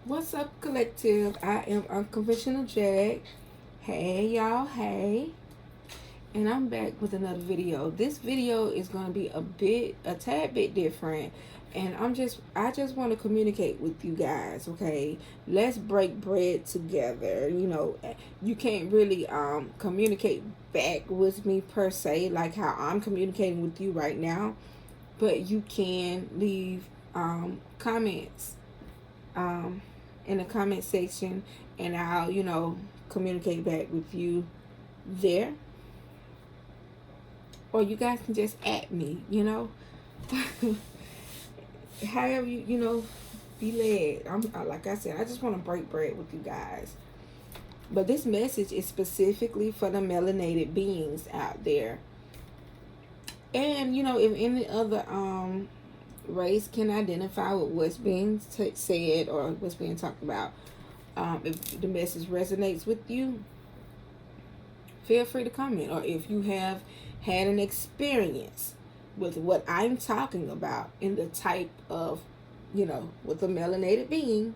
What's up, collective? I am Unconventional Jag. Hey, y'all. Hey. And I'm back with another video. This video is going to be a tad bit different. And I just want to communicate with you guys, okay? Let's break bread together. You know, you can't really communicate back with me per se, like how I'm communicating with you right now. But you can leave comments in the comment section, and I'll, communicate back with you there. Or you guys can just at me, however be led. Like I said, I just want to break bread with you guys. But this message is specifically for the melanated beings out there. And if any other race can identify with what's being said or what's being talked about, if the message resonates with you, feel free to comment. Or if you have had an experience with what I'm talking about in the type of, with a melanated being,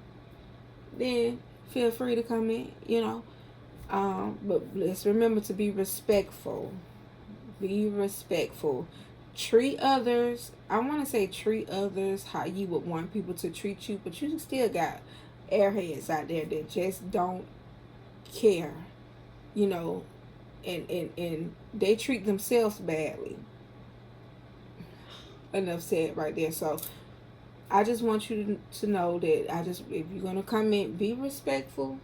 then feel free to comment, but let's remember to be respectful. Be respectful. Treat others, I want to say treat others how you would want people to treat you, but you still got airheads out there that just don't care, and they treat themselves badly. Enough said right there. So I just want you to know that if you're going to comment, be respectful,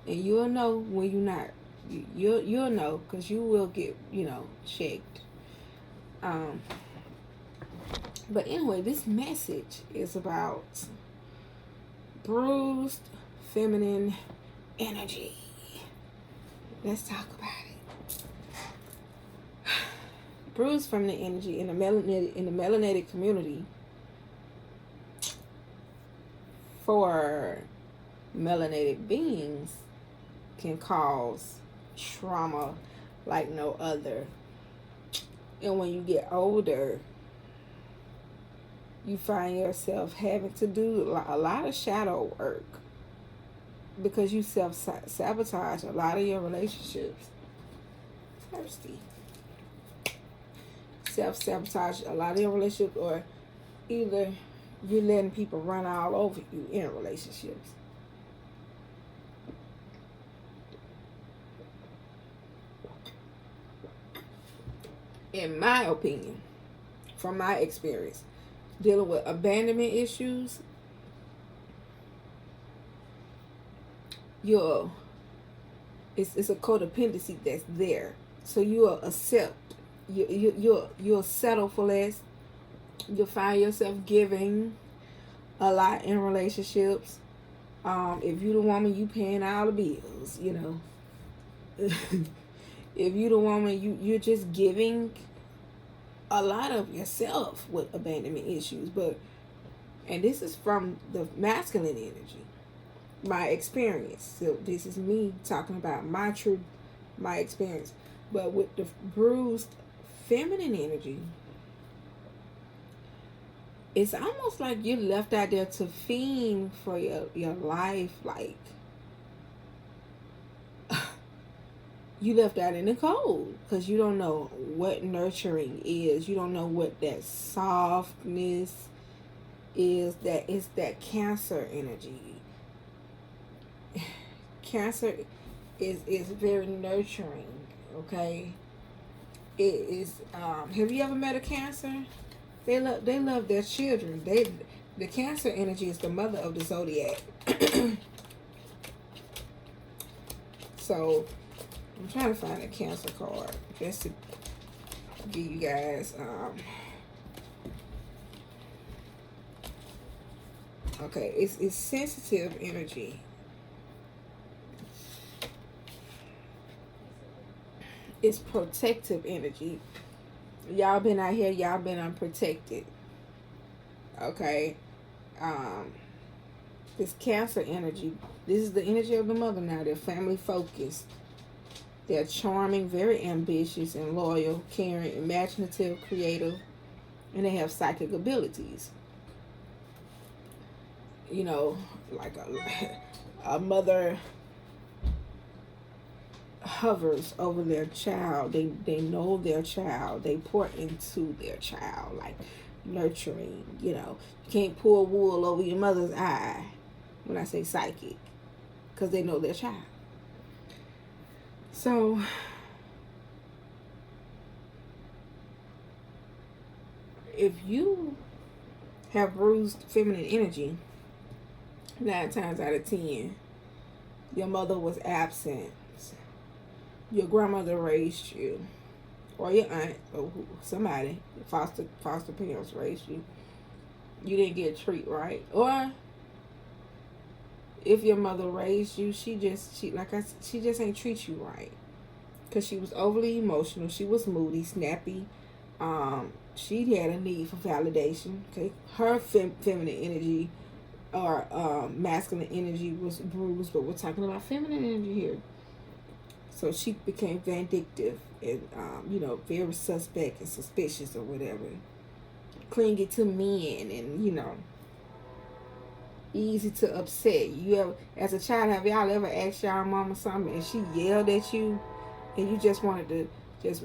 and you'll know when you're not. You'll know, because you will get, checked. But anyway, this message is about bruised feminine energy. Let's talk about it. Bruised feminine energy in the melanated community for melanated beings can cause trauma like no other. And when you get older, you find yourself having to do a lot of shadow work, because you self-sabotage a lot of your relationships. Thirsty. Self-sabotage a lot of your relationships, or either you're letting people run all over you in relationships. In my opinion, from my experience, dealing with abandonment issues, it's a codependency that's there. So you'll accept, you'll settle for less. You'll find yourself giving a lot in relationships. If you the woman, you paying all the bills, If you the woman, you're just giving a lot of yourself with abandonment issues. And this is from the masculine energy, my experience. So this is me talking about my experience. But with the bruised feminine energy, it's almost like you're left out there to fiend for your life. Like, you left out in the cold, because you don't know what nurturing is. You don't know what that softness is. That is that Cancer energy. Cancer is very nurturing. Okay, it is. Have you ever met a Cancer? They love their children. The Cancer energy is the mother of the zodiac. So I'm trying to find a Cancer card just to give you guys okay, it's sensitive energy. It's protective energy. Y'all been out here, y'all been unprotected. Okay. This Cancer energy, this is the energy of the mother now. They're family focused. They're charming, very ambitious and loyal, caring, imaginative, creative, and they have psychic abilities. you know, like a mother hovers over their child. They know their child. They pour into their child, like nurturing. You know, you can't pour wool over your mother's eye when I say psychic, because they know their child. So if you have bruised feminine energy, 9 times out of 10, your mother was absent. Your grandmother raised you, or your aunt, or somebody, foster parents raised you. You didn't get a treat right, or if your mother raised you, she just ain't treat you right, because she was overly emotional. She was moody, snappy. She had a need for validation. Okay, her feminine energy or masculine energy was bruised, but we're talking about feminine energy here. So she became vindictive and, very suspect and suspicious or whatever. Clingy to men and, easy to upset. You ever, as a child, have y'all ever asked y'all mama something and she yelled at you and you just wanted to just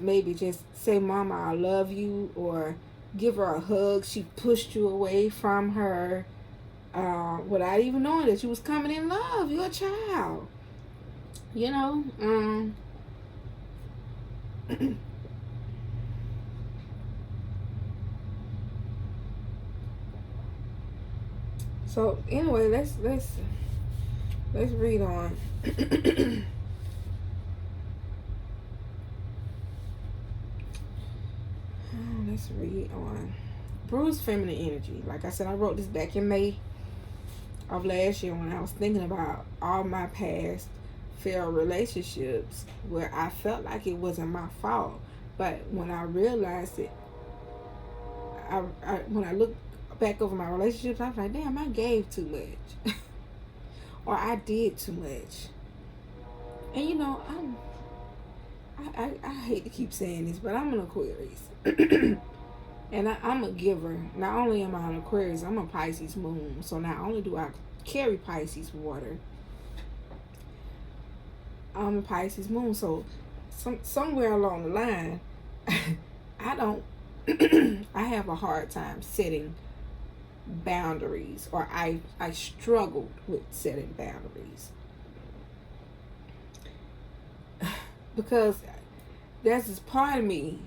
say, "Mama, I love you," or give her a hug? She pushed you away from her without even knowing that you was coming in love. You're a child. So anyway, let's read on. Let's read on. Bruised feminine energy. Like I said, I wrote this back in May of last year when I was thinking about all my past failed relationships where I felt like it wasn't my fault. But when I realized it, when I look back over my relationships, I was like, damn, I gave too much. Or I did too much. And I hate to keep saying this, but I'm an Aquarius. And I'm a giver. Not only am I an Aquarius, I'm a Pisces moon. So not only do I carry Pisces water, I'm a Pisces moon. So somewhere along the line, I have a hard time setting boundaries, or I struggled with setting boundaries. Because there's this part of me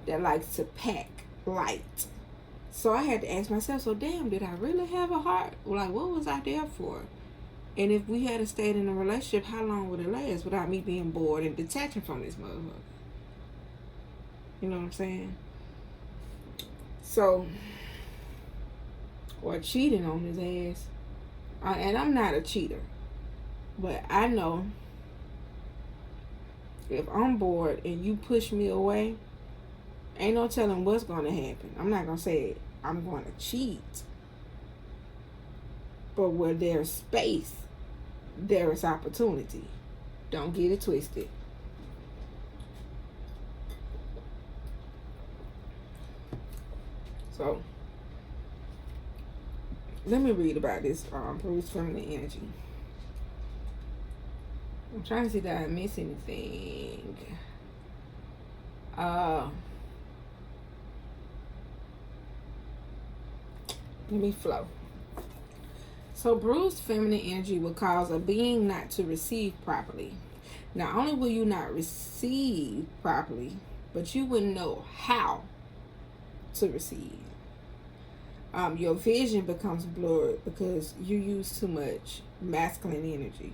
that likes to pack light. So I had to ask myself, so damn, did I really have a heart? Like, what was I there for? And if we had stayed in a relationship, how long would it last without me being bored and detaching from this motherfucker? You know what I'm saying? So, or cheating on his ass. And I'm not a cheater. But I know if I'm bored and you push me away, ain't no telling what's going to happen. I'm not going to say I'm going to cheat. But where there's space, there is opportunity. Don't get it twisted. So, let me read about this bruised feminine energy. I'm trying to see that I miss anything. Let me flow. So bruised feminine energy will cause a being not to receive properly. Not only will you not receive properly, but you wouldn't know how to receive. Your vision becomes blurred because you use too much masculine energy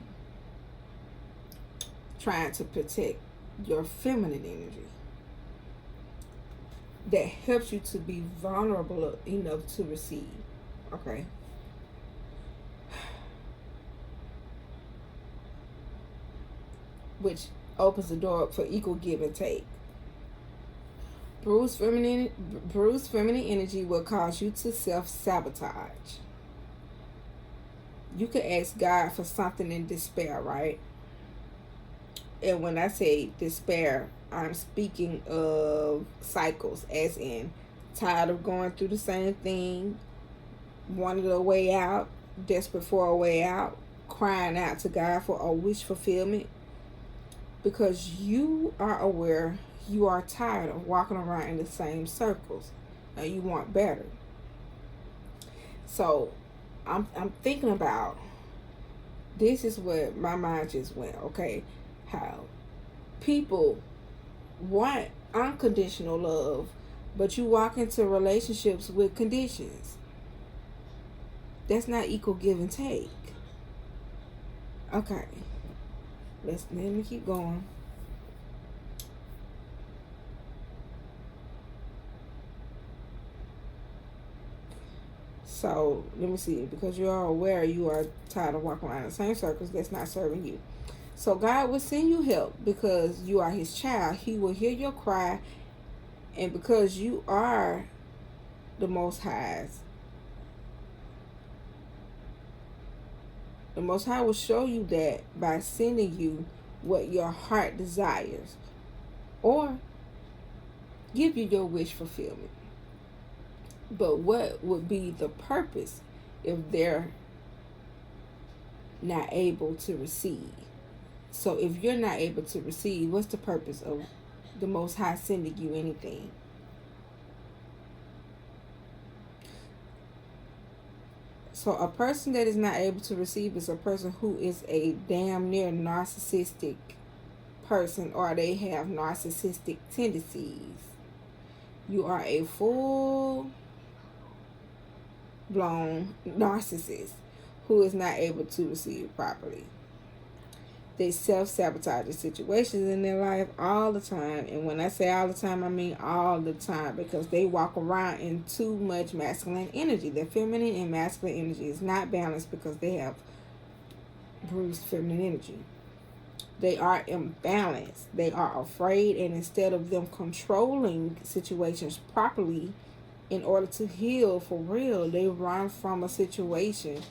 trying to protect your feminine energy that helps you to be vulnerable enough to receive. Okay. Which opens the door up for equal give and take. Bruised feminine energy will cause you to self-sabotage. You could ask God for something in despair, right? And when I say despair, I'm speaking of cycles, as in tired of going through the same thing, wanted a way out, desperate for a way out, crying out to God for a wish fulfillment, because you are aware you are tired of walking around in the same circles and you want better. So I'm thinking about, this is where my mind just went, okay, how people want unconditional love, but you walk into relationships with conditions. That's not equal give and take. Okay, let me keep going. So let me see, because you are aware you are tired of walking around in the same circles, that's not serving you. So God will send you help because you are his child. He will hear your cry, and because you are the Most High's, the Most High will show you that by sending you what your heart desires, or give you your wish fulfillment. But what would be the purpose if they're not able to receive? So if you're not able to receive, what's the purpose of the Most High sending you anything? So a person that is not able to receive is a person who is a damn near narcissistic person, or they have narcissistic tendencies. You are a full blown narcissist who is not able to receive properly. They self-sabotage the situations in their life all the time. And when I say all the time, I mean all the time, because they walk around in too much masculine energy. Their feminine and masculine energy is not balanced because they have bruised feminine energy. They are imbalanced. They are afraid, and instead of them controlling situations properly in order to heal for real, they run from a situation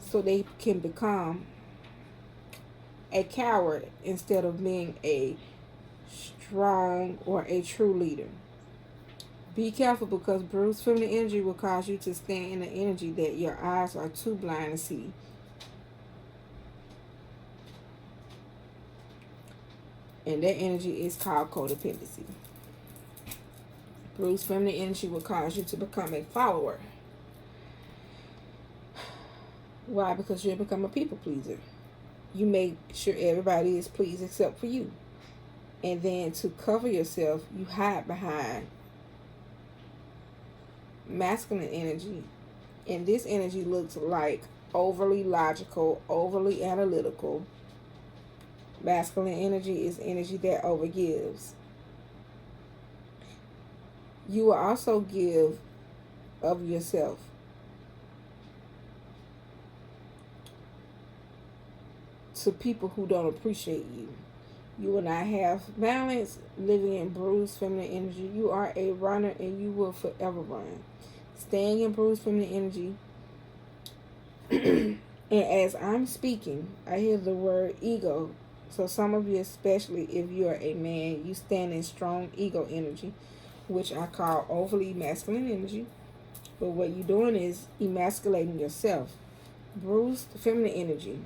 so they can become a coward instead of being a strong or a true leader. Be careful, because bruised feminine energy will cause you to stand in an energy that your eyes are too blind to see. And that energy is called codependency. Bruised feminine energy will cause you to become a follower. Why? Because you become a people pleaser. You make sure everybody is pleased except for you. And then to cover yourself, you hide behind masculine energy. And this energy looks like overly logical, overly analytical. Masculine energy is energy that overgives. You will also give of yourself. To people who don't appreciate you. You will not have balance living in bruised feminine energy. You are a runner and you will forever run. Staying in bruised feminine energy. And as I'm speaking, I hear the word ego. So some of you, especially if you are a man, you stand in strong ego energy, which I call overly masculine energy. But what you're doing is emasculating yourself. Bruised feminine energy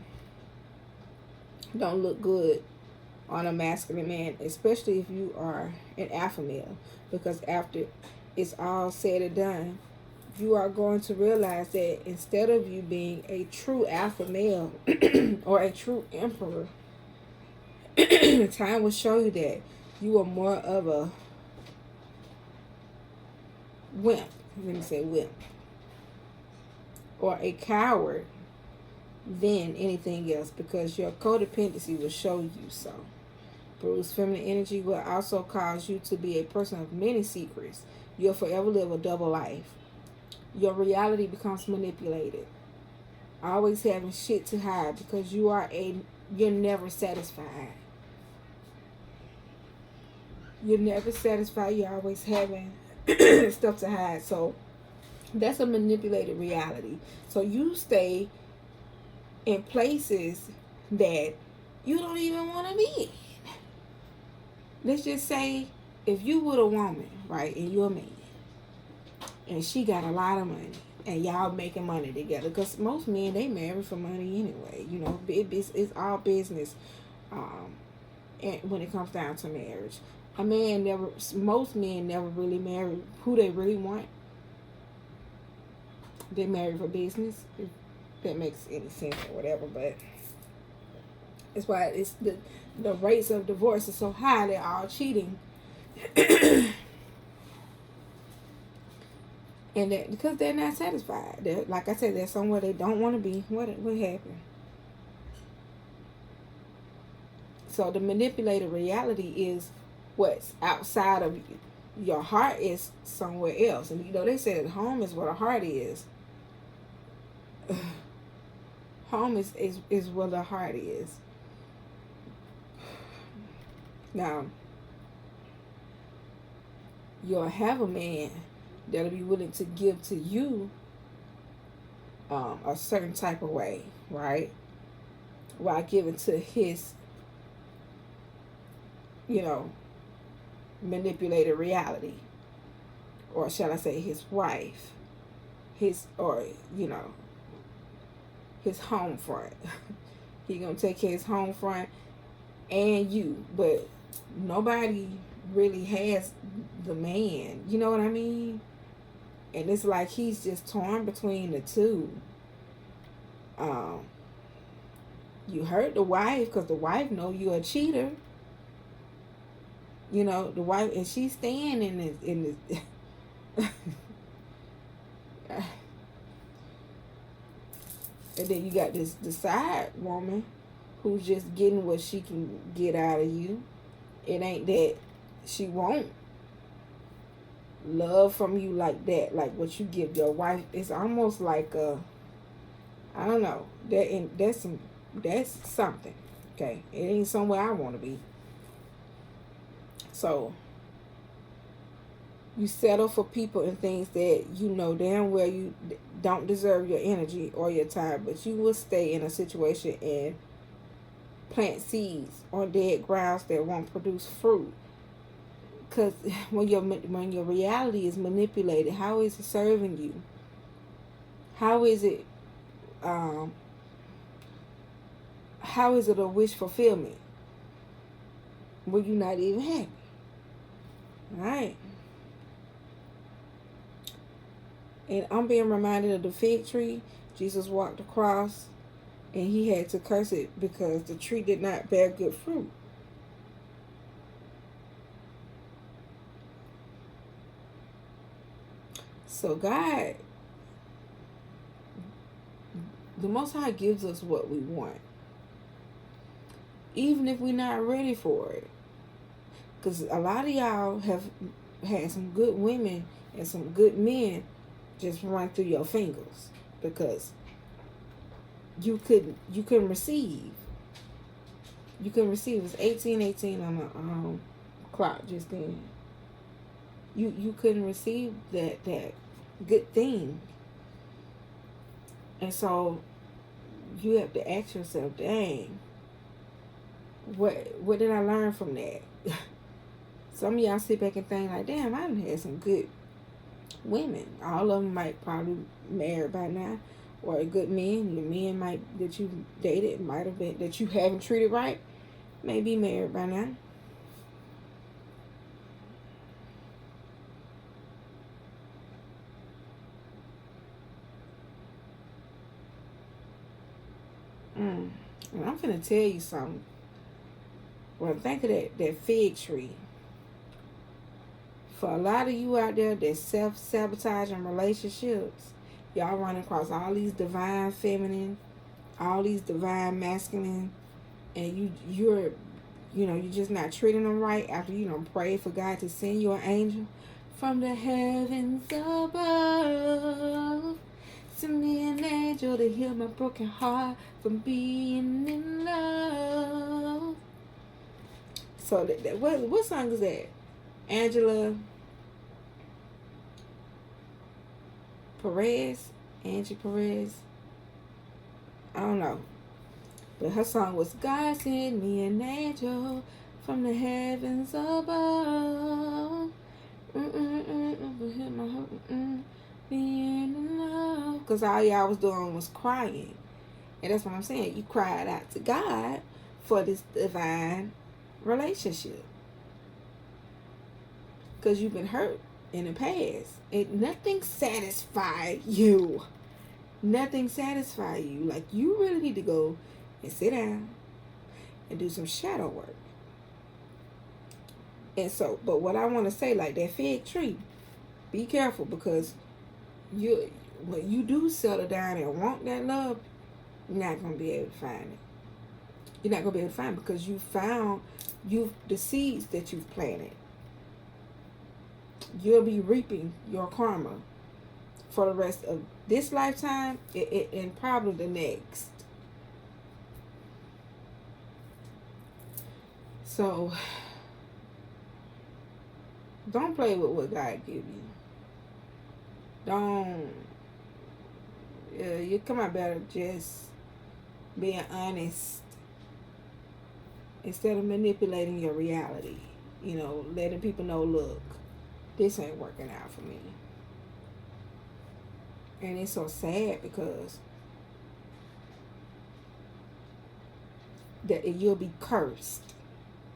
don't look good on a masculine man, especially if you are an alpha male, because after it's all said and done, you are going to realize that instead of you being a true alpha male or a true emperor, time will show you that you are more of a wimp. Let me say wimp. Or a coward than anything else, because your codependency will show you so. Bruised feminine energy will also cause you to be a person of many secrets. You'll forever live a double life. Your reality becomes manipulated. Always having shit to hide, because you're never satisfied. You're never satisfied. You're always having stuff to hide. So that's a manipulated reality. So you stay in places that you don't even want to be in. Let's just say if you were a woman, right, and you're a man, and she got a lot of money, and y'all making money together. Because most men, they marry for money anyway. You know, it's all business. And when it comes down to marriage, most men never really marry who they really want. They marry for business, if that makes any sense or whatever. But it's why it's the rates of divorce are so high. They're all cheating. And that because they're not satisfied. Like I said, they're somewhere they don't want to be. What happened? So the manipulated reality is what's outside of you. Your heart is somewhere else. And you know, they said home is where the heart is. Home is where the heart is. Now, you'll have a man that'll be willing to give to you a certain type of way, right? While giving to his, you know, manipulated reality. Or shall I say his wife. His home front. He gonna take care of his home front and you. But nobody really has the man. You know what I mean? And it's like he's just torn between the two. You hurt the wife because the wife know you're a cheater. You know, the wife, and she's staying in this and then you got the side woman who's just getting what she can get out of you. It ain't that she won't love from you like that, like what you give your wife. It's almost like I don't know. That's something. Okay, it ain't somewhere I want to be. So you settle for people and things that you know damn well you don't deserve your energy or your time, but you will stay in a situation and plant seeds on dead grounds that won't produce fruit. Because when your reality is manipulated, how is it serving you? How is it a wish fulfillment when you're not even happy? All right. And I'm being reminded of the fig tree. Jesus walked across and he had to curse it because the tree did not bear good fruit. So God, the Most High gives us what we want. Even if we're not ready for it. Because a lot of y'all have had some good women and some good men just run through your fingers. Because you couldn't receive. You couldn't receive. It was 18:18 on the clock just then. You couldn't receive that good thing. And so you have to ask yourself, dang, what did I learn from that? Some of y'all sit back and think like, damn, I done had some good women. All of them might probably married by now. Or good men. Your men that you dated might have been, that you haven't treated right, may be married by now. And I'm finna tell you something. Well, think of that fig tree. For a lot of you out there that self-sabotaging relationships, y'all run across all these divine feminine, all these divine masculine, and you're just not treating them right after pray for God to send you an angel from the heavens above. Send me an angel to heal my broken heart from being in love. So what song is that? Angie Perez. I don't know. But her song was God send me an angel from the heavens above. being in love. Because all y'all was doing was crying. And that's what I'm saying. You cried out to God for this divine relationship. Because you've been hurt in the past. And nothing satisfied you. Nothing satisfied you. Like, you really need to go and sit down and do some shadow work. And so, but what I want to say, like that fig tree, be careful, because when you do settle down and want that love, you're not going to be able to find it. You're not going to be able to find it because the seeds that you've planted. You'll be reaping your karma for the rest of this lifetime and probably the next. So, don't play with what God give you. Don't. You come out better just being honest instead of manipulating your reality. You know, letting people know, look, this ain't working out for me. And it's so sad because that you'll be cursed.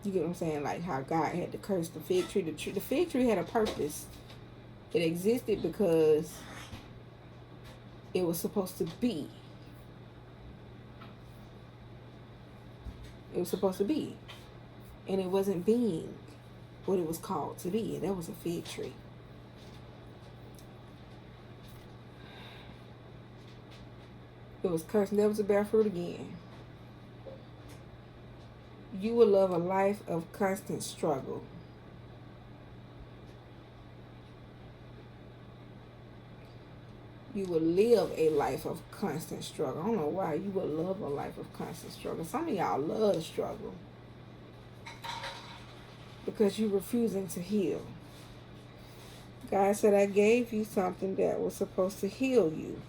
You get what I'm saying? Like how God had to curse the fig tree. The fig tree had a purpose. It existed because it was supposed to be. It was supposed to be. And it wasn't being what it was called to be. And that was a fig tree. It was cursed never to bear fruit again. You will love a life of constant struggle. You will live a life of constant struggle. I don't know why you would love a life of constant struggle. Some of y'all love to struggle because you're refusing to heal. God said, I gave you something that was supposed to heal you.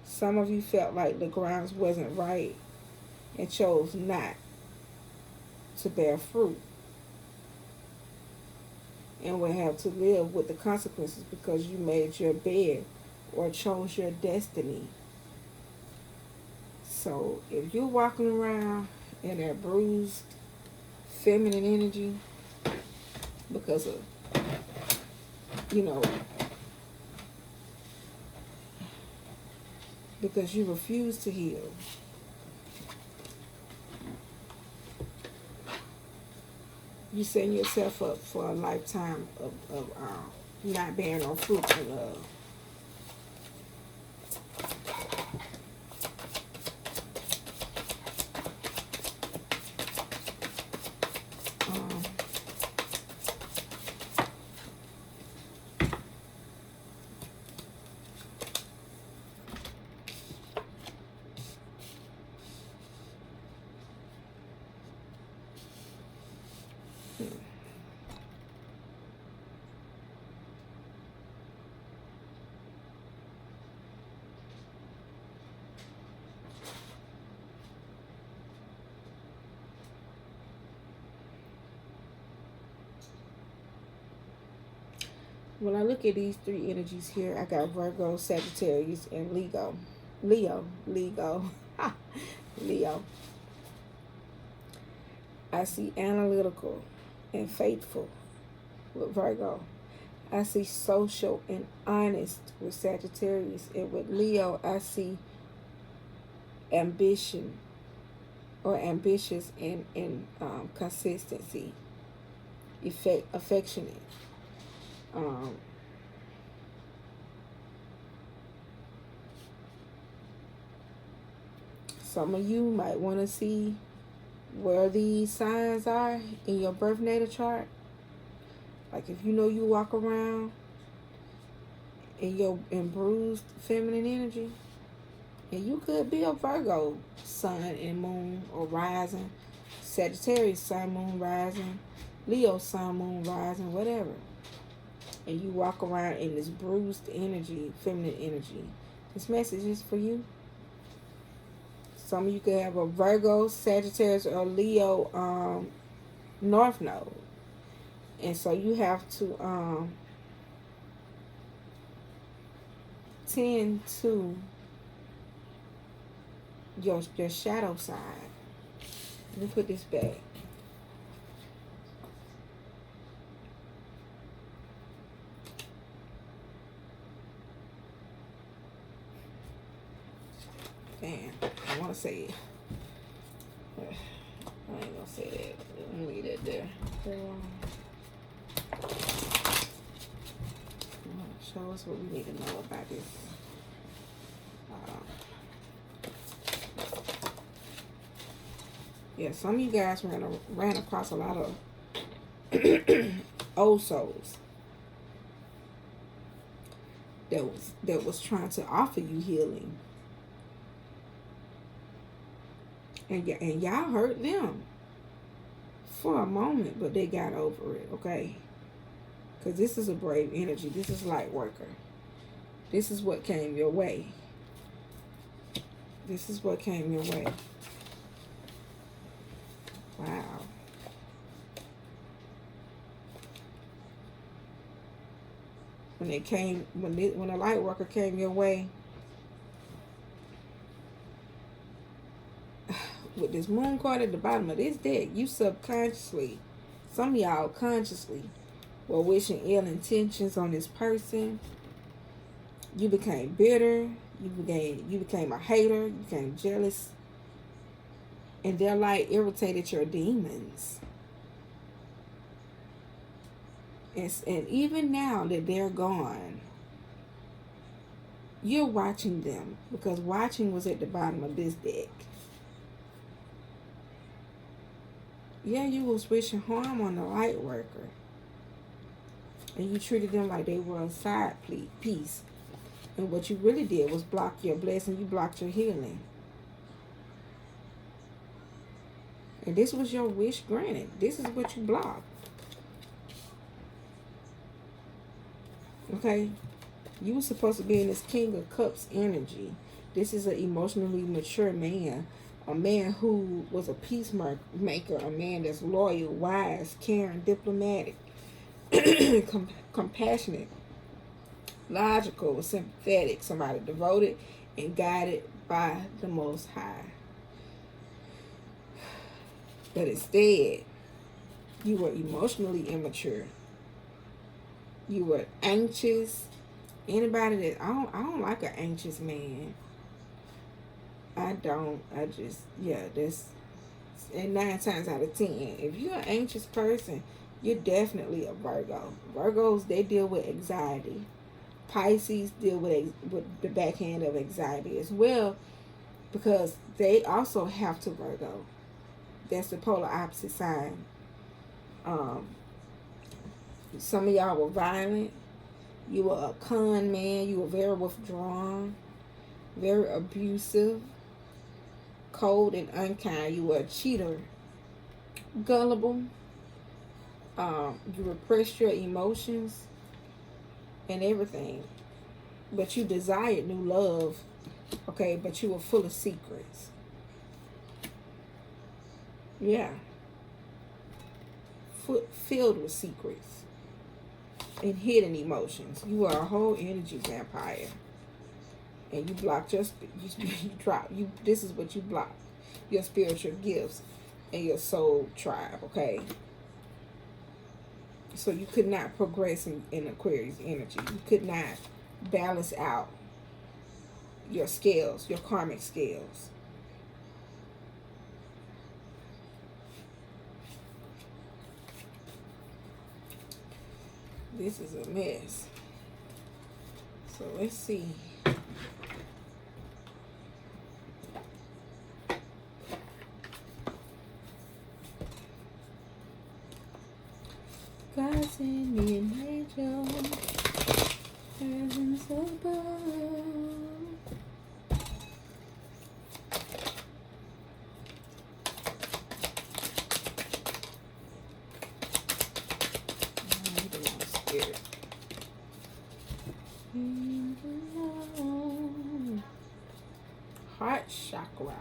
Some of you felt like the grounds wasn't right and chose not to bear fruit and will have to live with the consequences because you made your bed or chose your destiny. So if you're walking around in that bruised feminine energy because of, because you refuse to heal, you setting yourself up for a lifetime of not bearing no fruit in love. When I look at these three energies here, I got Virgo, Sagittarius, and Leo. Leo. I see analytical and faithful with Virgo. I see social and honest with Sagittarius. And with Leo, I see ambition or ambitious and consistency, affectionate. Some of you might want to see where these signs are in your birth natal chart. Like if you know you walk around in bruised feminine energy, and you could be a Virgo sun and moon or rising, Sagittarius sun, moon, rising, Leo sun, moon, rising, whatever. And you walk around in this bruised energy, feminine energy. This message is for you. Some of you could have a Virgo, Sagittarius, or Leo North Node. And so you have to tend to your shadow side. Let me put this back. Damn, I want to say it. I ain't gonna say that. I'm gonna leave that there. Show us what we need to know about this. Yeah, some of you guys ran across a lot of old souls that was trying to offer you healing. And y'all hurt them for a moment, but they got over it, okay? Because this is a brave energy. This is light worker. This is what came your way. This is what came your way. Wow. When a light worker came your way, with this moon card at the bottom of this deck, you subconsciously, some of y'all consciously, were wishing ill intentions on this person. You became bitter. You became a hater. You became jealous. And their light irritated your demons. And even now that they're gone, you're watching them, because watching was at the bottom of this deck. Yeah, you was wishing harm on the light worker. And you treated them like they were a side piece. And what you really did was block your blessing. You blocked your healing. And this was your wish granted. This is what you blocked. Okay? You were supposed to be in this King of Cups energy. This is an emotionally mature man. A man who was a peacemaker. A man that's loyal, wise, caring, diplomatic, compassionate, logical, sympathetic. Somebody devoted and guided by the Most High. But instead, you were emotionally immature. You were anxious. Anybody that I don't like an anxious man. I don't. I just, yeah, that's, and 9 times out of 10, if you're an anxious person, you're definitely a Virgo. Virgos, they deal with anxiety. Pisces deal with the backhand of anxiety as well, because they also have to Virgo. That's the polar opposite sign. Some of y'all were violent. You were a con man. You were very withdrawn, very abusive, cold and unkind. You were a cheater, gullible. You repressed your emotions and everything. But you desired new love, okay? But you were full of secrets. Yeah. Filled with secrets and hidden emotions. You are a whole energy vampire. And you blocked this is what you blocked. Your spiritual gifts and your soul tribe, okay? So you could not progress in Aquarius energy. You could not balance out your scales, your karmic scales. This is a mess. So let's see. God send me an angel, presence above. Heart chakra.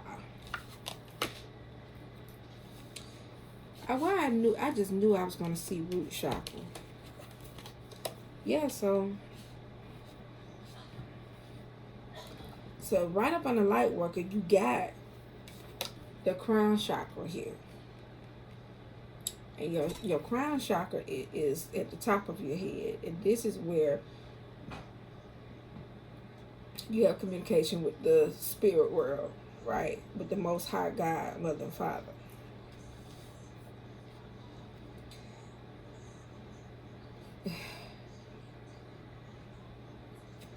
I just knew I was going to see root chakra. Yeah, so So right up on the light worker, you got the crown chakra here. And your crown chakra is at the top of your head. And this is where you have communication with the spirit world, right? With the Most High God, Mother and Father.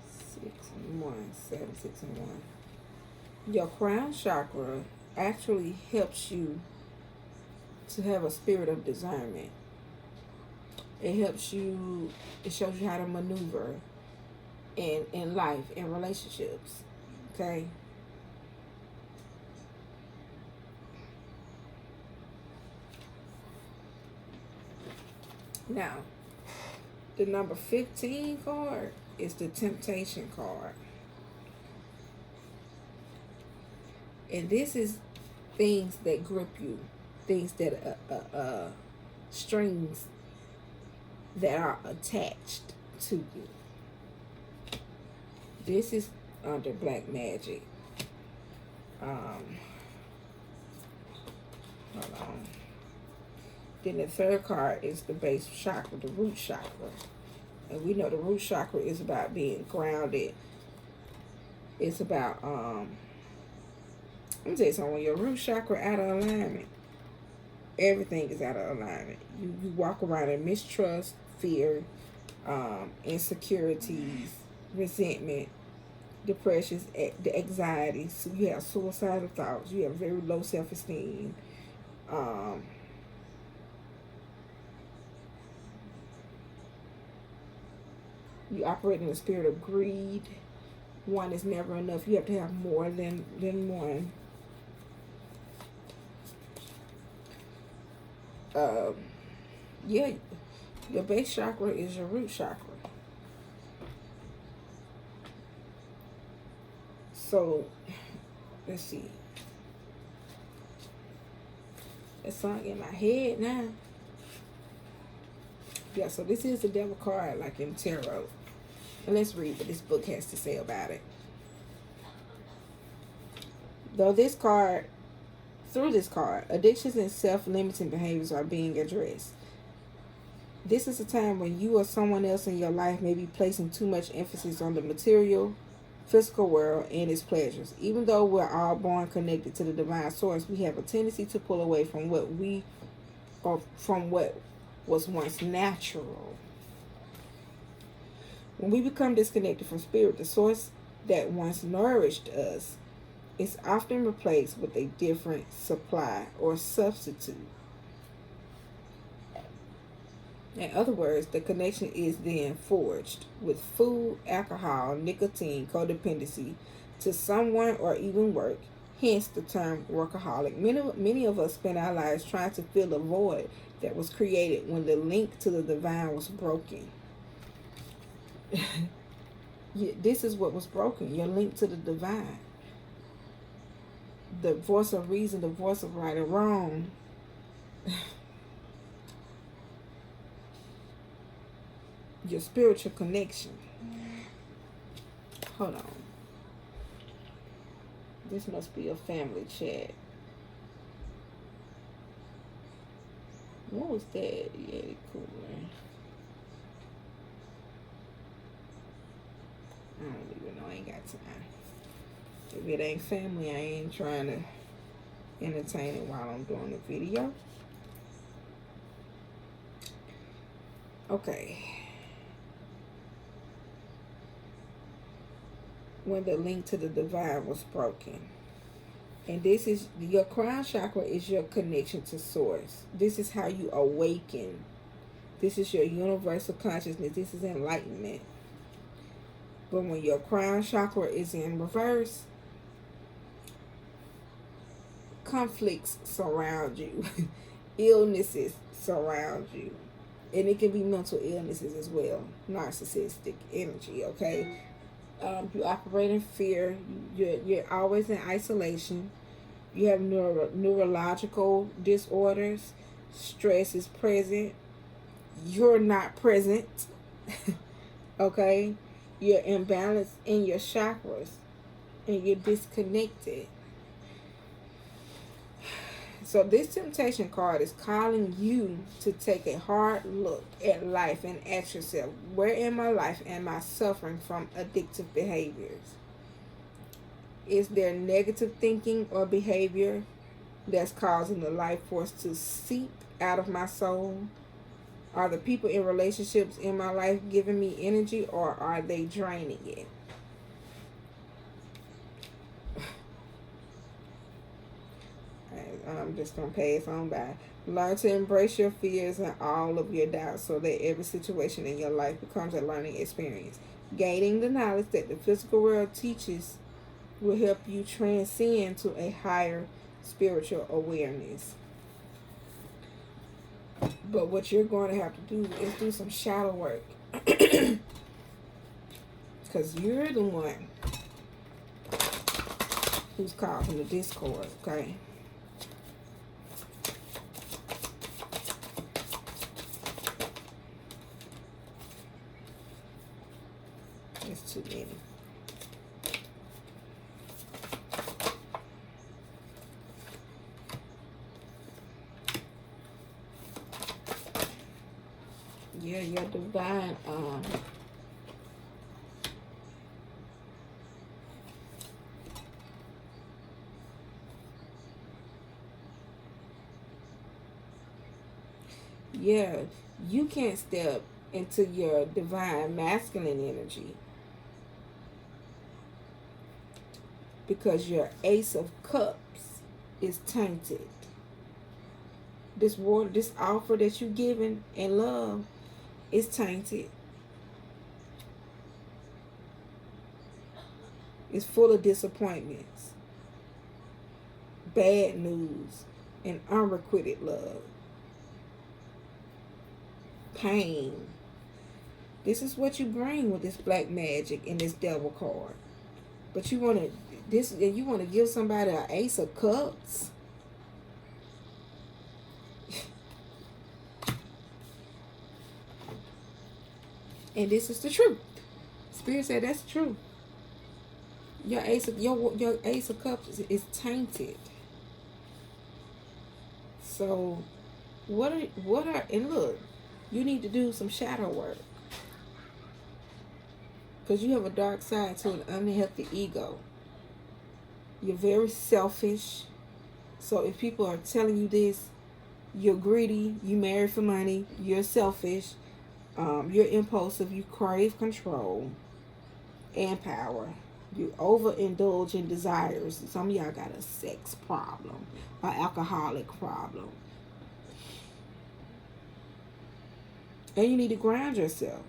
Six and one, 7, 6 and 1. Your crown chakra actually helps you to have a spirit of discernment. It helps you, it shows you how to maneuver in life, in relationships. Okay? Now, the number 15 card is the temptation card. And this is things that grip you, things that strings that are attached to you. This is under black magic. Hold on. Then the third card is the base chakra, the root chakra. And we know the root chakra is about being grounded. It's about let me tell you something, when your root chakra out of alignment, everything is out of alignment. You walk around in mistrust, fear, insecurities, resentment, depressions, the anxiety. So you have suicidal thoughts. You have very low self-esteem. You operate in the spirit of greed. One is never enough. You have to have more than one. Yeah, your base chakra is your root chakra. So, let's see. That song in my head now. Yeah, so this is the devil card, like in tarot. And let's read what this book has to say about it. Through this card, addictions and self-limiting behaviors are being addressed. This is a time when you or someone else in your life may be placing too much emphasis on the material, physical world and its pleasures. Even though we're all born connected to the divine source, we have a tendency to pull away from what was once natural. When we become disconnected from spirit, the source that once nourished us is often replaced with a different supply or substitute. In other words, the connection is then forged with food, alcohol, nicotine, codependency to someone or even work, hence the term workaholic. Many of us spend our lives trying to fill a void that was created when the link to the divine was broken. This is what was broken, your link to the divine. The voice of reason, the voice of right and wrong. Your spiritual connection. Hold on. This must be a family chat. What was that? Yeah, cool, man. I don't even know. I ain't got time. If it ain't family, I ain't trying to entertain it while I'm doing the video. Okay. When the link to the divine was broken. And this is, your crown chakra is your connection to source. This is how you awaken. This is your universal consciousness. This is enlightenment. But when your crown chakra is in reverse, conflicts surround you. Illnesses surround you. And it can be mental illnesses as well. Narcissistic energy, okay? You operate in fear. You're always in isolation. You have neurological disorders. Stress is present. You're not present. Okay? You're imbalanced in your chakras. and you're disconnected. So this temptation card is calling you to take a hard look at life and ask yourself, where in my life am I suffering from addictive behaviors? Is there negative thinking or behavior that's causing the life force to seep out of my soul? Are the people in relationships in my life giving me energy, or are they draining it? I'm just going to pass on by. Learn to embrace your fears and all of your doubts so that every situation in your life becomes a learning experience. Gaining the knowledge that the physical world teaches will help you transcend to a higher spiritual awareness. But what you're going to have to do is do some shadow work. Because you're the one who's causing the discord, okay? That's too many. Yeah, your divine yeah, you can't step into your divine masculine energy because your Ace of Cups is tainted. This offer that you're giving in love is tainted. It's full of disappointments, bad news, and unrequited love. Pain. This is what you bring with this black magic and this devil card. But you want to give somebody an Ace of Cups? And this is the truth. Spirit said that's true. Your Ace of Cups is tainted. So what are and look, you need to do some shadow work. Because you have a dark side to an unhealthy ego. You're very selfish. So if people are telling you this, you're greedy, you marry for money, you're selfish, you're impulsive, you crave control and power. You overindulge in desires. Some of y'all got a sex problem, an alcoholic problem. And you need to ground yourself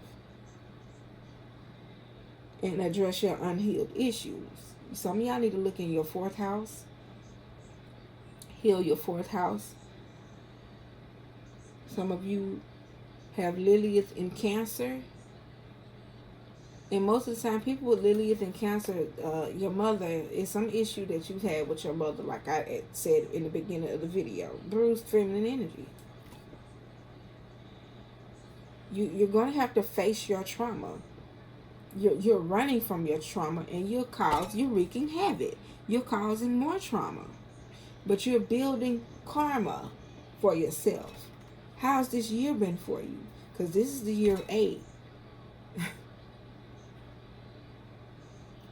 and address your unhealed issues. Some of y'all need to look in your fourth house. Heal your fourth house. Some of you have Lilith in Cancer. And most of the time, people with Lilith and Cancer, your mother, is some issue that you've had with your mother, like I had said in the beginning of the video. Bruised feminine energy. You're going to have to face your trauma. You're running from your trauma, and you're wreaking havoc. You're causing more trauma. But you're building karma for yourself. How's this year been for you? Because this is the year of 8.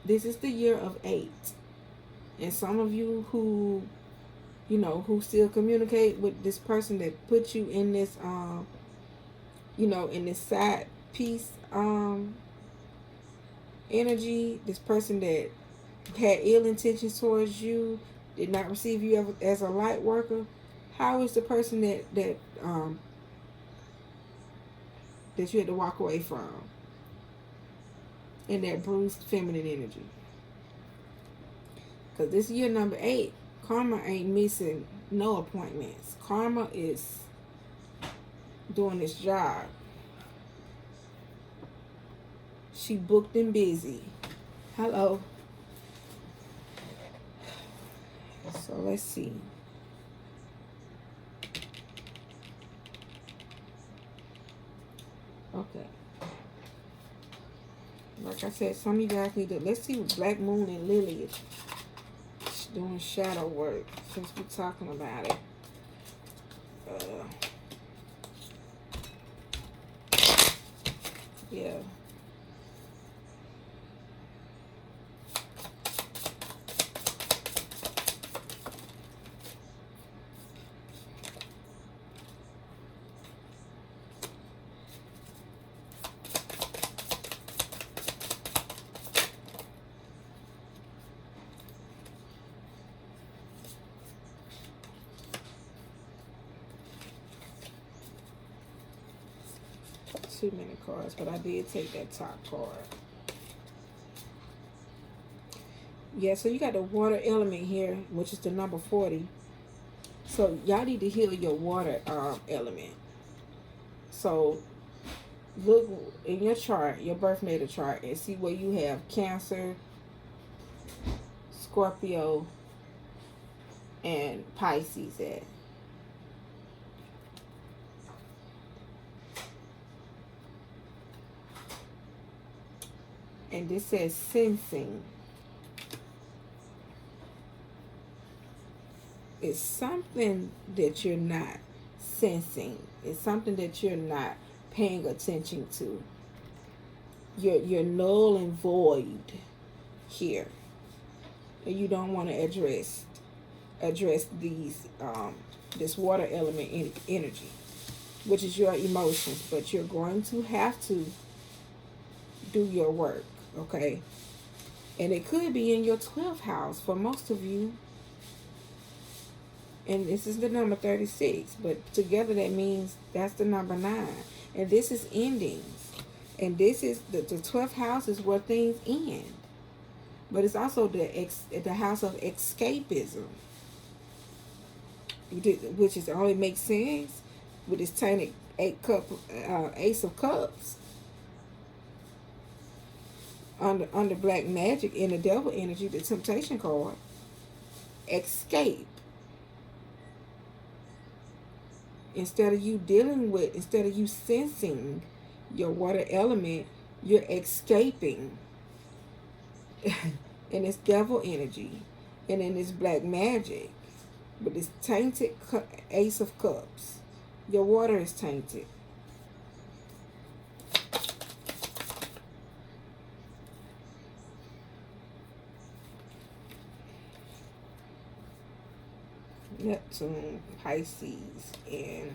This is the year of 8. And some of you who still communicate with this person that put you in this, in this side piece, energy, this person that had ill intentions towards you, did not receive you as a light worker. How is the person that you had to walk away from in that bruised feminine energy? Because this year number 8, karma ain't missing no appointments. Karma is doing its job. She booked and busy. Hello. So let's see. Okay. Let's like I said, some of you guys need to, let's see what Black Moon and Lily is doing shadow work since we're talking about it. Yeah. Too many cards, but I did take that top card. Yeah, so you got the water element here, which is the number 40. So y'all need to heal your water element. So look in your chart, your birth natal chart, and see where you have Cancer, Scorpio, and Pisces at. And this says sensing. It's something that you're not sensing. It's something that you're not paying attention to. You're null and void here. And you don't want to address these this water element energy, which is your emotions, but you're going to have to do your work, okay? And it could be in your 12th house for most of you. And this is the number 36, but together that means that's the number 9. And this is endings. And this is the 12th house is where things end. But it's also the house of escapism, which is only makes sense with this tainted Ace of Cups. Under black magic in the devil energy, the temptation card, escape. Instead of you sensing your water element, you're escaping in this devil energy and in this black magic with this tainted Ace of Cups. Your water is tainted. Neptune, Pisces, and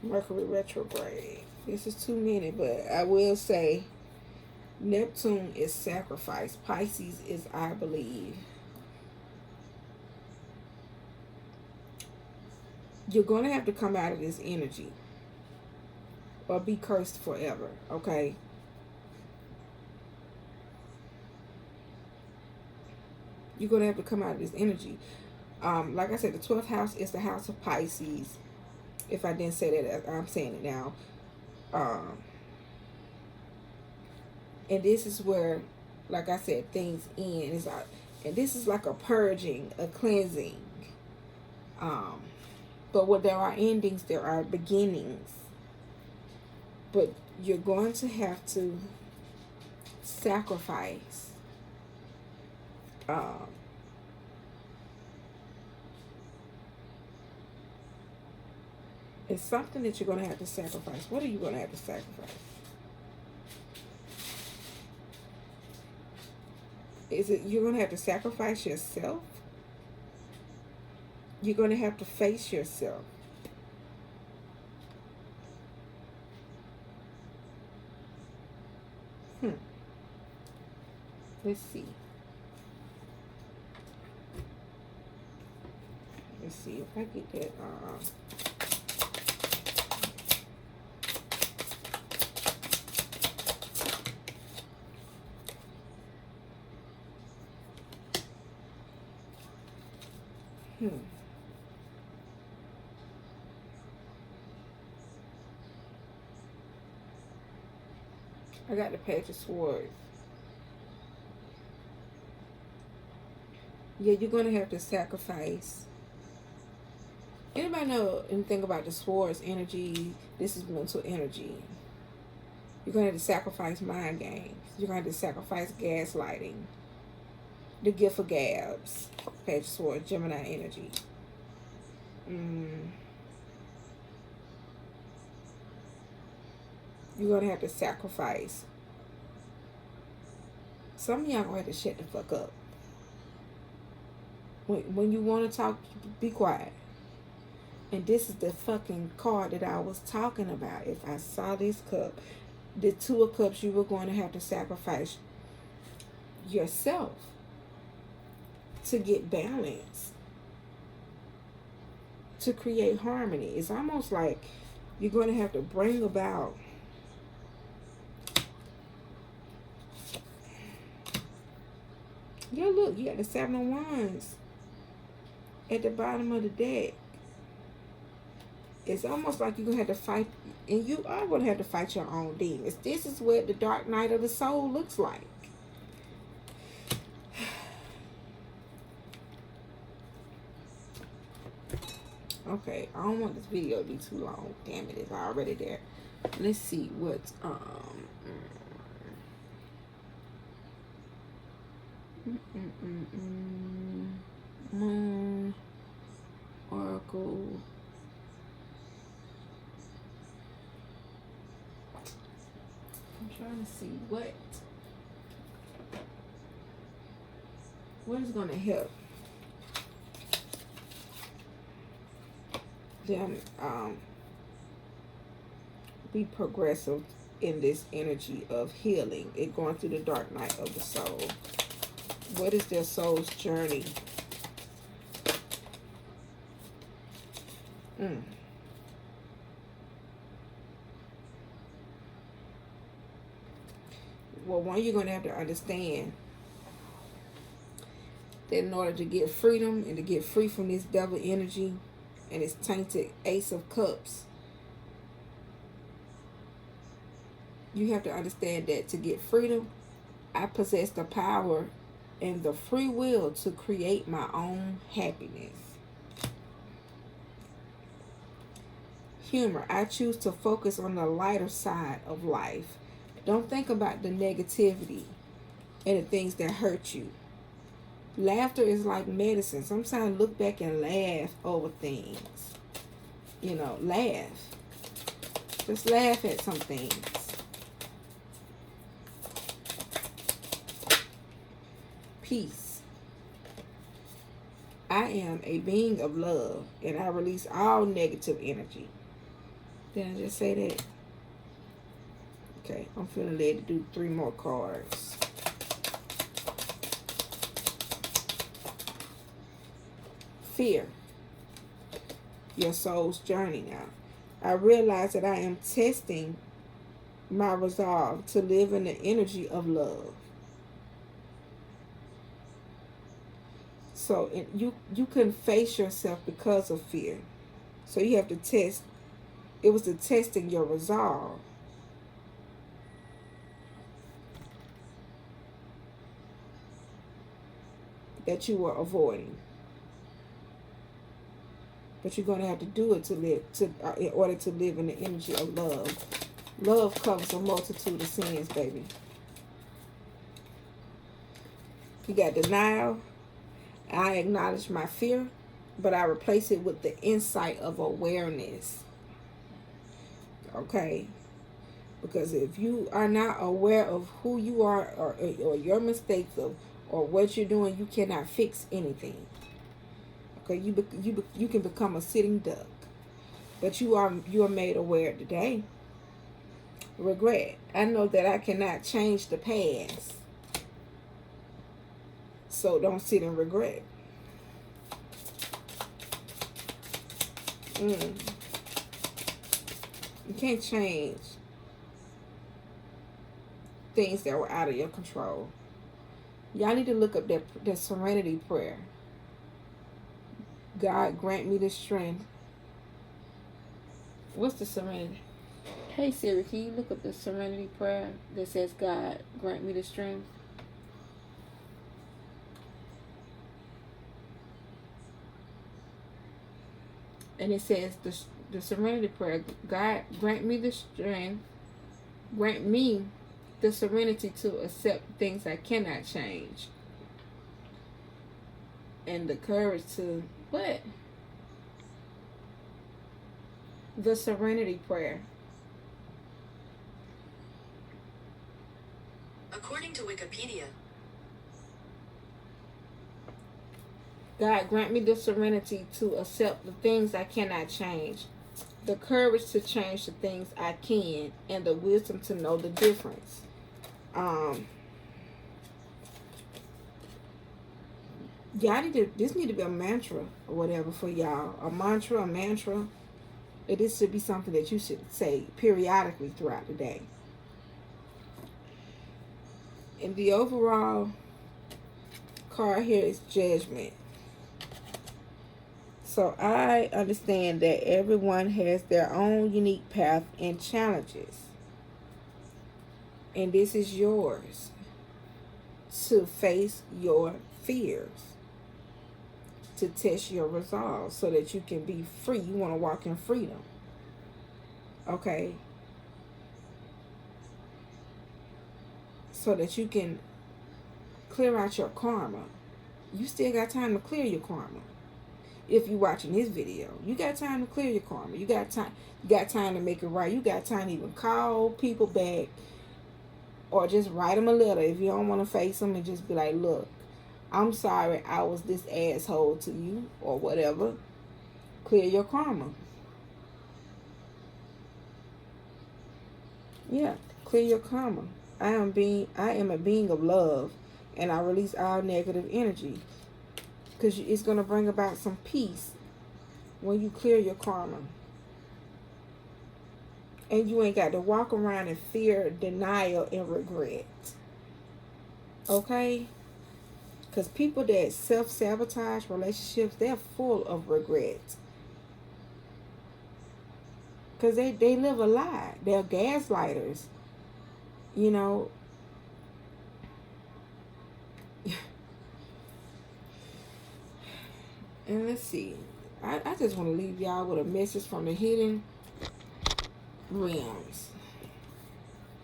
Mercury retrograde. This is too many, but I will say Neptune is sacrifice. Pisces is I believe. You're going to have to come out of this energy or be cursed forever, okay? You're going to have to come out of this energy. Like I said, the 12th house is the house of Pisces. If I didn't say that, I'm saying it now. And this is where, like I said, things end. And this is like a purging, a cleansing. But where there are endings, there are beginnings. But you're going to have to sacrifice. It's something that you're going to have to sacrifice. What are you going to have to sacrifice? Is it you're going to have to sacrifice yourself? You're going to have to face yourself. Let's see. Let's see if I get that. I got the Page of Swords. Yeah, you're going to have to sacrifice. Anybody know anything about the Swords energy? This is mental energy. You're going to have to sacrifice mind games. You're going to have to sacrifice gaslighting. The gift of gabs. Page Sword, Gemini energy. You're going to have to sacrifice. Some of y'all going to have to shut the fuck up. When you want to talk, be quiet. And this is the fucking card that I was talking about. If I saw this cup, the Two of Cups, you were going to have to sacrifice yourself to get balance, to create harmony. It's almost like you're going to have to bring about look, you got the Seven of Wands at the bottom of the deck. It's almost like you're going to have to fight, and you are going to have to fight your own demons. This is what the dark night of the soul looks like. Okay, I don't want this video to be too long. Damn it, it's already there. Let's see what's Moon Oracle. I'm trying to see what is going to help them be progressive in this energy of healing. It going through the dark night of the soul. What is their soul's journey? Well, one, you're going to have to understand that in order to get freedom and to get free from this devil energy and its tainted Ace of Cups, you have to understand that to get freedom, I possess the power and the free will to create my own happiness. Humor, I choose to focus on the lighter side of life. Don't think about the negativity and the things that hurt you. Laughter is like medicine. Sometimes look back and laugh over things. You know, laugh. Just laugh at some things. Peace. I am a being of love, and I release all negative energy. Did I just say that? Okay, I'm feeling led to do 3 more cards. Fear. Your soul's journey now. I realize that I am testing my resolve to live in the energy of love. So you couldn't face yourself because of fear. So you have to test. It was the testing your resolve. That you were avoiding. But you're going to have to do it to live, in order to live in the energy of love. Love covers a multitude of sins, baby. You got denial. I acknowledge my fear, but I replace it with the insight of awareness. Okay? Because if you are not aware of who you are or your mistakes or what you're doing, you cannot fix anything. Okay? You can become a sitting duck. But you are made aware today. Regret. I know that I cannot change the past. So don't sit in regret. You can't change things that were out of your control. Y'all need to look up that serenity prayer. God, grant me the strength. What's the serenity? Hey Siri, can you look up the serenity prayer that says, God, grant me the strength? And it says the serenity prayer, God, grant me the strength Grant me the serenity to accept things I cannot change. And the courage to what? The serenity prayer. According to Wikipedia, God, grant me the serenity to accept the things I cannot change, the courage to change the things I can, and the wisdom to know the difference. Y'all this need to be a mantra or whatever for y'all. A mantra. This should be something that you should say periodically throughout the day. And the overall card here is judgment. So I understand that everyone has their own unique path and challenges. And this is yours to face your fears, to test your resolve so that you can be free. You want to walk in freedom. Okay? So that you can clear out your karma. You still got time to clear your karma. If you're watching this video, you got time to clear your karma. You got time to make it right. You got time to even call people back or just write them a letter if you don't want to face them and just be like, look, I'm sorry I was this asshole to you or whatever. Clear your karma. Yeah, clear your karma. I am a being of love, and I release all negative energy. Because it's going to bring about some peace when you clear your karma. And you ain't got to walk around in fear, denial, and regret. Okay? Because people that self-sabotage relationships, they're full of regret. Because they live a lie. They're gaslighters. You know. And let's see. I just want to leave y'all with a message from the hidden realms.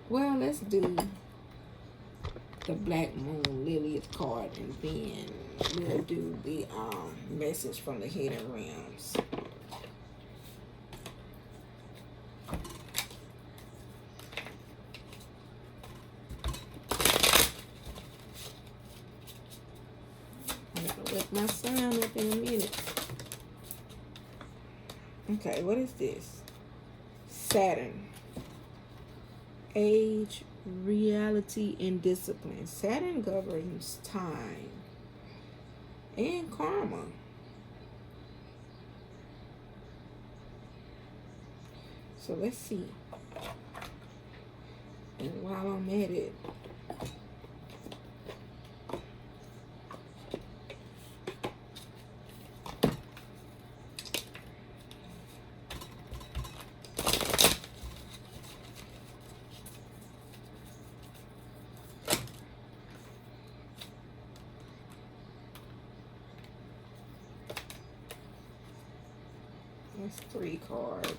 Well, let's do the Black Moon Lilith card, and then we'll do the message from the hidden realms. I'm gonna wake my sound up in a minute. Okay, what is this? Saturn. Age, reality, and discipline. Saturn governs time and karma. So let's see. And while I'm at it, that's 3 cards.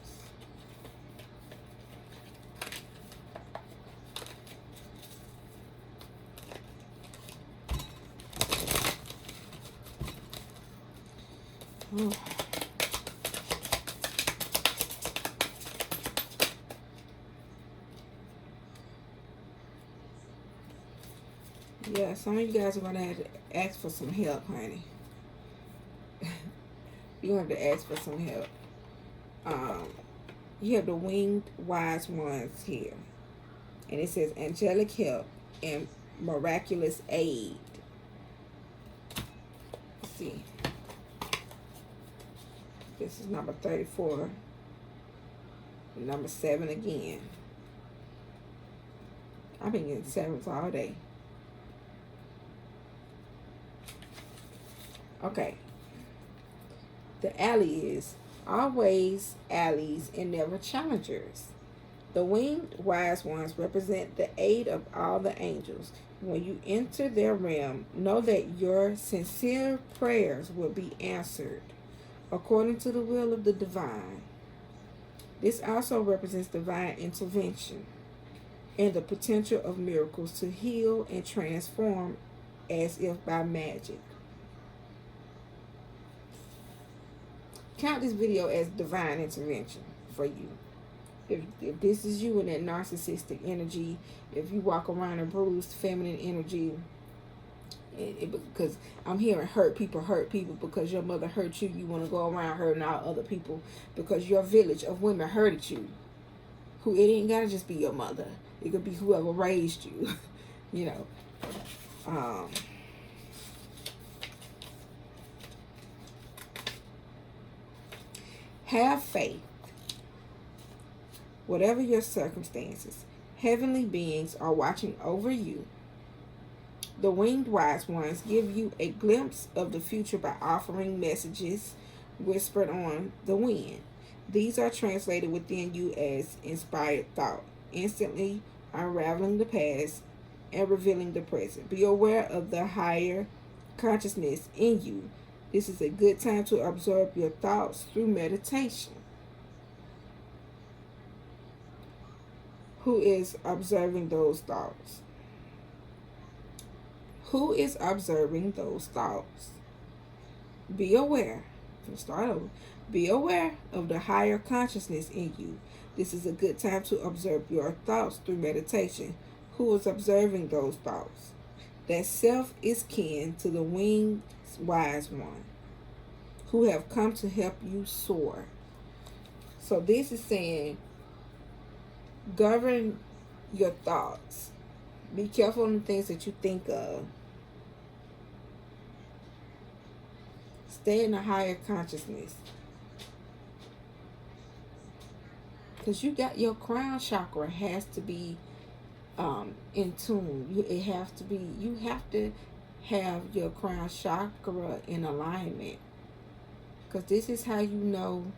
Oh. Yeah, some of you guys are going to have to ask for some help, honey. You're going to have to ask for some help. You have the winged wise ones here. And it says angelic help and miraculous aid. Let's see. This is number 34. Number 7 again. I've been getting 7s all day. Okay. The ally is always allies and never challengers. The winged wise ones represent the aid of all the angels. When you enter their realm, know that your sincere prayers will be answered according to the will of the divine. This also represents divine intervention. and the potential of miracles to heal and transform as if by magic. Count this video as divine intervention for you. If this is you in that narcissistic energy, if you walk around in bruised feminine energy, because I'm hearing hurt people because your mother hurt you, you want to go around hurting all other people because your village of women hurted you. Who, it ain't gotta just be your mother. It could be whoever raised you. You know. Have faith. Whatever your circumstances, heavenly beings are watching over you. The winged wise ones give you a glimpse of the future by offering messages whispered on the wind. These are translated within you as inspired thought, instantly unraveling the past and revealing the present. Be aware of the higher consciousness in you. This is a good time to absorb your thoughts through meditation. Who is observing those thoughts? Who is observing those thoughts? Be aware. Let's start over. Be aware of the higher consciousness in you. This is a good time to observe your thoughts through meditation. Who is observing those thoughts? That self is kin to the winged wise one, who have come to help you soar. So this is saying, govern your thoughts. Be careful on the things that you think of. Stay in a higher consciousness. Because you got your crown chakra has to be in tune. You have to have your crown chakra in alignment. Because this is how you know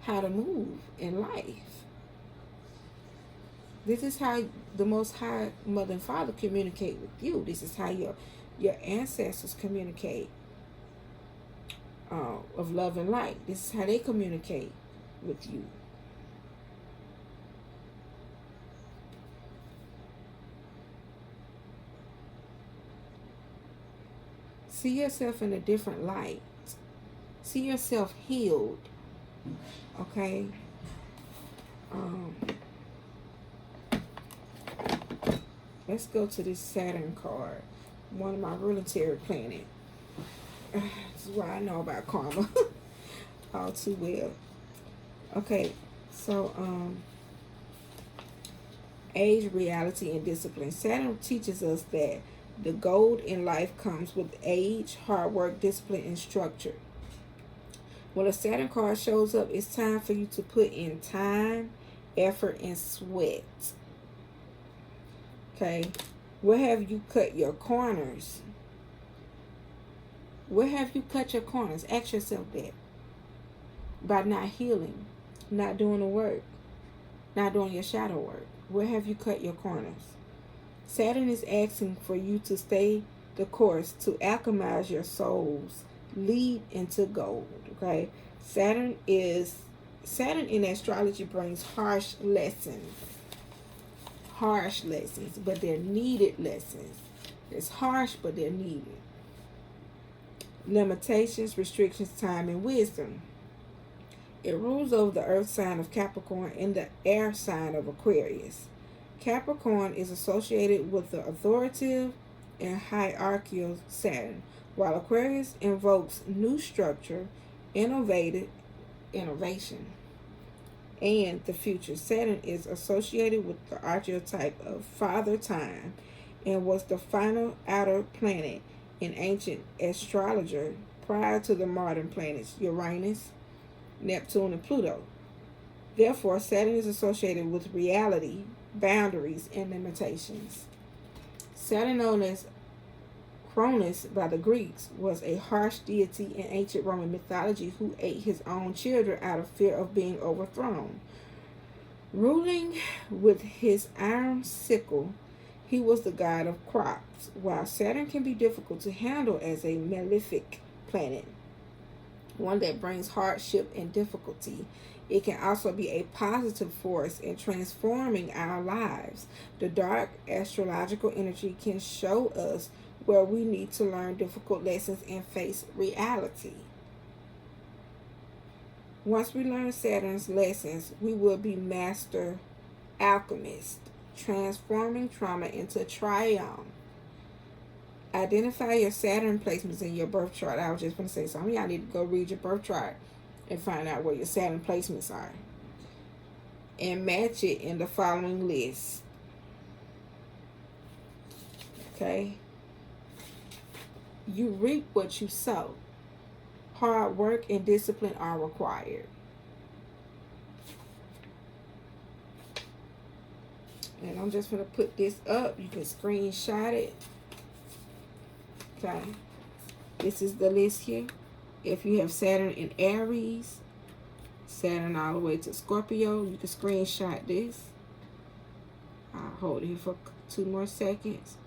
how to move in life. This is how the Most High Mother and Father communicate with you. This is how your ancestors communicate of love and light. This is how they communicate with you. See yourself in a different light. See yourself healed. Okay? Let's go to this Saturn card. One of my ruling planet. This is why I know about karma all too well. Okay, so age, reality, and discipline. Saturn teaches us that the gold in life comes with age, hard work, discipline, and structure. When a Saturn card shows up, it's time for you to put in time, effort, and sweat. Okay, where have you cut your corners? Where have you cut your corners? Ask yourself that. By not healing, not doing the work, not doing your shadow work. Where have you cut your corners? Saturn is asking for you to stay the course, to alchemize your souls, lead into gold. Okay, Saturn in astrology brings harsh lessons, but they're needed lessons. It's harsh, but they're needed. Limitations, restrictions, time, and wisdom. It rules over the earth sign of Capricorn and the air sign of Aquarius. Capricorn is associated with the authoritative and hierarchical Saturn, while Aquarius invokes new structure, innovation, and the future. Saturn is associated with the archetype of Father Time and was the final outer planet in ancient astrology prior to the modern planets Uranus, Neptune, and Pluto. Therefore, Saturn is associated with reality, boundaries, and limitations. Saturn, known as Cronus by the Greeks, was a harsh deity in ancient Roman mythology who ate his own children out of fear of being overthrown. Ruling with his iron sickle, he was the god of crops. While Saturn can be difficult to handle as a malefic planet, one that brings hardship and difficulty. It can also be a positive force in transforming our lives. The dark astrological energy can show us where we need to learn difficult lessons and face reality. Once we learn Saturn's lessons, we will be master alchemists, transforming trauma into triumph. Identify your Saturn placements in your birth chart. I was just going to say, some of y'all need to go read your birth chart and find out where your Saturn placements are. And match it in the following list. Okay? You reap what you sow. Hard work and discipline are required. And I'm just going to put this up. You can screenshot it. Okay. This is the list here. If you have Saturn in Aries, Saturn all the way to Scorpio, you can screenshot this. I'll hold it here for 2 more seconds.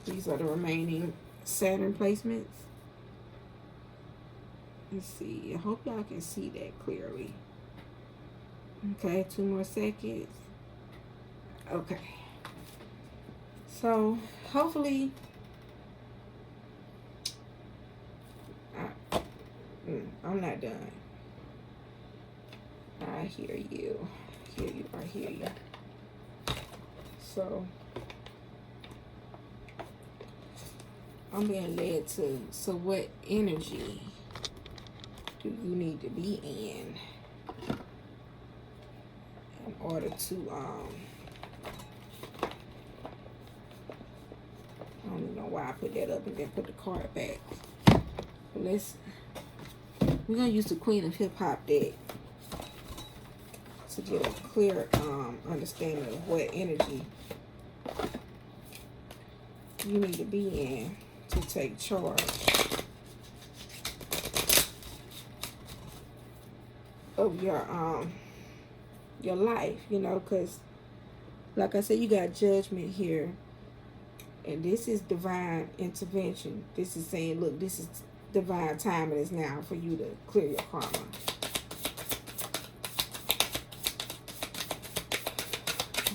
These are the remaining Saturn placements. Let's see. I hope y'all can see that clearly. Okay, 2 more seconds. Okay. So, hopefully, I'm not done. I hear you. I hear you. So, I'm being led to, so what energy do you need to be in order to, I don't even know why I put that up and then put the card back. But we're going to use the Queen of Hip Hop deck to get a clear understanding of what energy you need to be in to take charge of your life, you know, because like I said, you got judgment here, and this is divine intervention. This is saying, look, this is divine time, and it's now for you to clear your karma.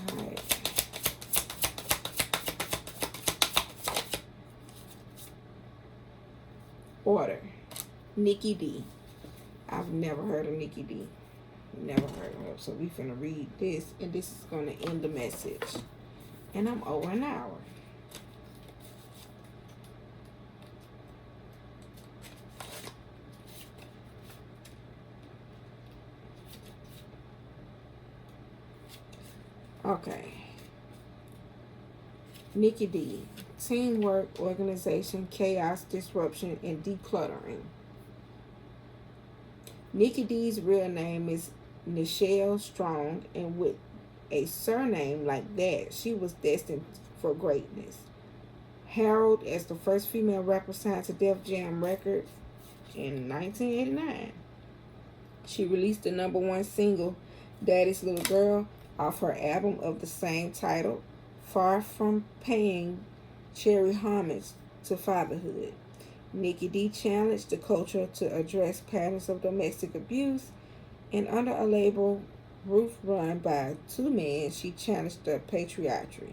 All right. Order. Nikki D. I've never heard of Nikki D. Never heard of her. So we finna read this, and this is gonna end the message. And I'm over an hour. Okay. Nikki D. Teamwork, organization, chaos, disruption, and decluttering. Nikki D's real name is Nichelle Strong, and with a surname like that, she was destined for greatness. Heralded as the first female rapper signed to Def Jam Records in 1989. She released the #1 single, Daddy's Little Girl, off her album of the same title, far from paying cheery homage to fatherhood. Nikki D challenged the culture to address patterns of domestic abuse, and under a label roof run by 2 men, she challenged the patriarchy.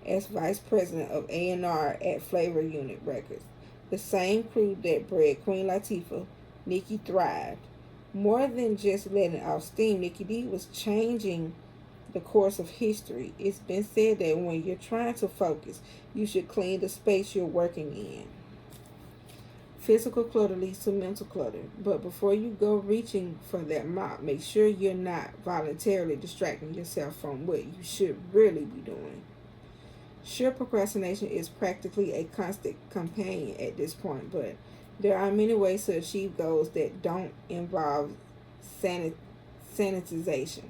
As vice president of A&R at Flavor Unit Records, the same crew that bred Queen Latifah, Nikki thrived. More than just letting off steam, Nikki D was changing the course of history. It's been said that when you're trying to focus, you should clean the space you're working in. Physical clutter leads to mental clutter, but before you go reaching for that mop, make sure you're not voluntarily distracting yourself from what you should really be doing. Sure, procrastination is practically a constant companion at this point, but there are many ways to achieve goals that don't involve sanitization.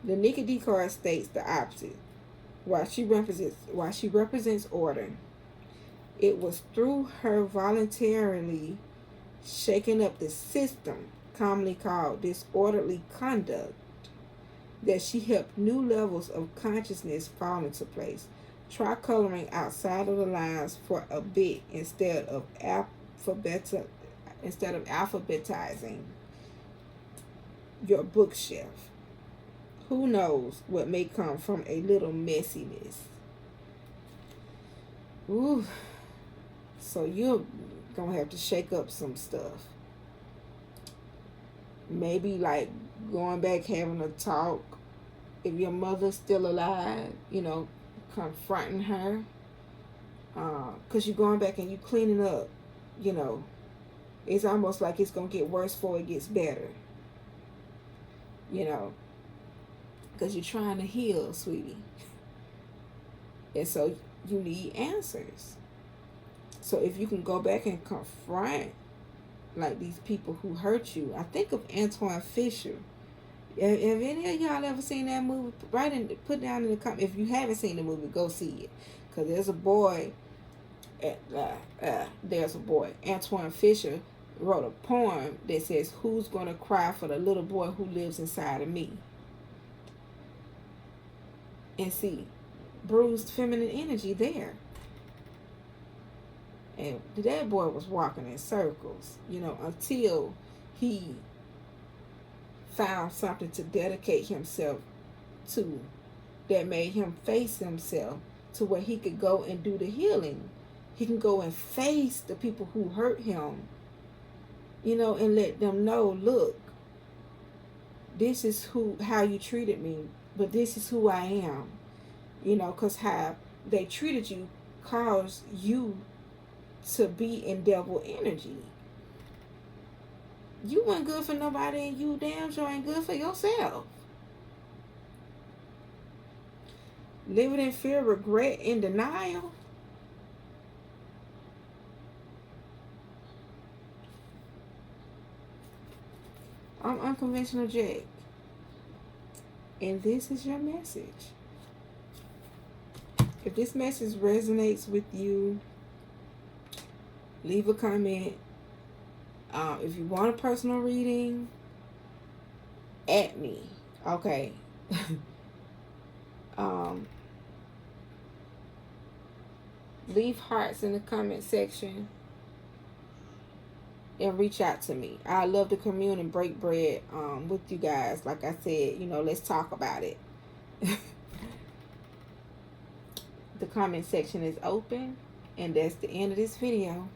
The Nikki D card states the opposite. While she represents order, it was through her voluntarily shaking up the system, commonly called disorderly conduct, that she helped new levels of consciousness fall into place. Try coloring outside of the lines for a bit instead of alphabetizing your bookshelf. Who knows what may come from a little messiness. Ooh. So you're gonna have to shake up some stuff. Maybe like going back, having a talk. If your mother's still alive, confronting her. Because you're going back and you cleaning up, it's almost like it's going to get worse before it gets better. Because you're trying to heal, sweetie. And so you need answers. So if you can go back and confront like these people who hurt you. I think of Antoine Fisher. Have any of y'all ever seen that movie? Put down in the comment. If you haven't seen the movie, go see it. Because there's a boy. Antoine Fisher wrote a poem that says, "Who's gonna cry for the little boy who lives inside of me?" And see, bruised feminine energy there. And that boy was walking in circles, until he found something to dedicate himself to that made him face himself to where he could go and do the healing. He can go and face the people who hurt him, and let them know, look, this is how you treated me, but this is who I am, because how they treated you caused you to be in devil energy. You weren't good for nobody, and you damn sure ain't good for yourself. Living in fear, regret, and denial. I'm Unconventional Jack, and this is your message. If this message resonates with you, leave a comment. If you want a personal reading, at me. Okay. Leave hearts in the comment section and reach out to me. I love to commune and break bread with you guys. Like I said, let's talk about it. The comment section is open, and that's the end of this video.